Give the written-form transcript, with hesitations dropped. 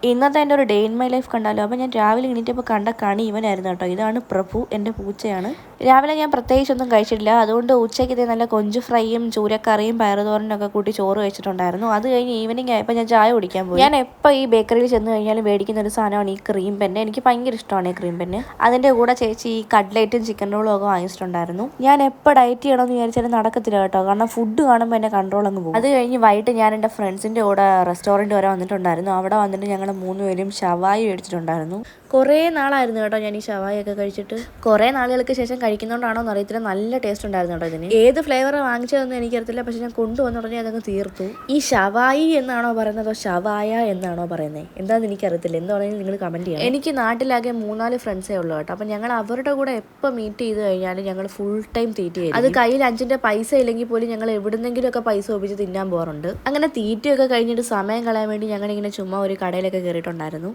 ഇന്നത്തെ എൻ്റെ ഒരു ഡേ ഇൻ മൈ ലൈഫ് കണ്ടാലോ. അപ്പോൾ ഞാൻ രാവിലെ എണീറ്റപ്പോൾ കണ്ട കണി ഇവനായിരുന്നു കേട്ടോ. ഇതാണ് പ്രഭു, എൻ്റെ പൂച്ചയാണ്. രാവിലെ ഞാൻ പ്രത്യേകിച്ചൊന്നും കഴിച്ചിട്ടില്ല. അതുകൊണ്ട് ഉച്ചയ്ക്ക് നല്ല കൊഞ്ച് ഫ്രൈയും ചൂരക്കറിയും പയറുതോരനൊക്കെ കൂട്ടി ചോറ് കഴിച്ചിട്ടുണ്ടായിരുന്നു. അത് കഴിഞ്ഞ് ഈവനിങ് ആയപ്പോൾ ഞാൻ ചായ കുടിക്കാൻ പോയി. ഞാൻ എപ്പോൾ ഈ ബേക്കറിയിൽ ചെന്ന് കഴിഞ്ഞാലും മേടിക്കുന്ന ഒരു സാധനമാണ് ഈ ക്രീം പെന്ന്. എനിക്ക് ഭയങ്കര ഇഷ്ടമാണ് ഈ ക്രീം പെന്ന്. അതിൻ്റെ കൂടെ ചേച്ചി ഈ കട്ട്ലേറ്റും ചിക്കൻ റോളും ഒക്കെ വാങ്ങിച്ചിട്ടുണ്ടായിരുന്നു. ഞാൻ എപ്പോൾ ഡയറ്റ് ചെയ്യണമെന്ന് വിചാരിച്ചാലും നടക്കത്തില്ല കേട്ടോ. കാരണം ഫുഡ് കാണുമ്പോൾ എന്നെ കൺട്രോൾ അങ്ങ് പോകും. അത് കഴിഞ്ഞ് വൈകിട്ട് ഞാൻ എൻ്റെ ഫ്രണ്ട്സിൻ്റെ കൂടെ റെസ്റ്റോറൻറ്റ് വരെ വന്നിട്ടുണ്ടായിരുന്നു. അവിടെ വന്നിട്ട് ഞങ്ങൾ 3 പേരും ഷവായി മേടിച്ചിട്ടുണ്ടായിരുന്നു. കുറേ നാളായിരുന്നു കേട്ടോ ഞാൻ ഈ ഷവായി ഒക്കെ കഴിച്ചിട്ട്. കുറേ നാളുകൾക്ക് ശേഷം കഴിക്കുന്നതുകൊണ്ടാണോ എന്ന് അറിയത്തില്ല, നല്ല ടേസ്റ്റ് ഉണ്ടായിരുന്നു കേട്ടോ ഇതിന്. ഏത് ഫ്ലേവർ വാങ്ങിച്ചതെന്ന് എനിക്കറിയത്തില്ല, പക്ഷെ ഞാൻ കൊണ്ടുവന്ന ഉടനെ അതങ്ങ് തീർത്തു. ഈ ഷവായി എന്നാണോ പറയുന്നത് അതോ ഷവായ എന്നാണോ പറയുന്നത് എന്താണെന്ന് എനിക്കറിയത്തില്ല. എന്താണെങ്കിലും നിങ്ങൾ കമൻറ്റ് ചെയ്യാം. എനിക്ക് നാട്ടിലാകെ 3-4 ഫ്രണ്ട്സേ ഉള്ളൂ കേട്ടോ. അപ്പം ഞങ്ങൾ അവരുടെ കൂടെ എപ്പോൾ മീറ്റ് ചെയ്ത് കഴിഞ്ഞാലും ഞങ്ങൾ ഫുൾ ടൈം തീറ്റ ചെയ്യും. അത് കയ്യിൽ 5 പൈസ ഇല്ലെങ്കിൽ പോലും ഞങ്ങൾ എവിടുന്നെങ്കിലുമൊക്കെ പൈസ ഒപ്പിച്ച് തിന്നാൻ പോകാറുണ്ട്. അങ്ങനെ തീറ്റയൊക്കെ കഴിഞ്ഞിട്ട് സമയം കളയാൻ വേണ്ടി ഞങ്ങളിങ്ങനെ ചുമ്മാ ഒരു കടയിലൊക്കെ കയറിയിട്ടുണ്ടായിരുന്നു.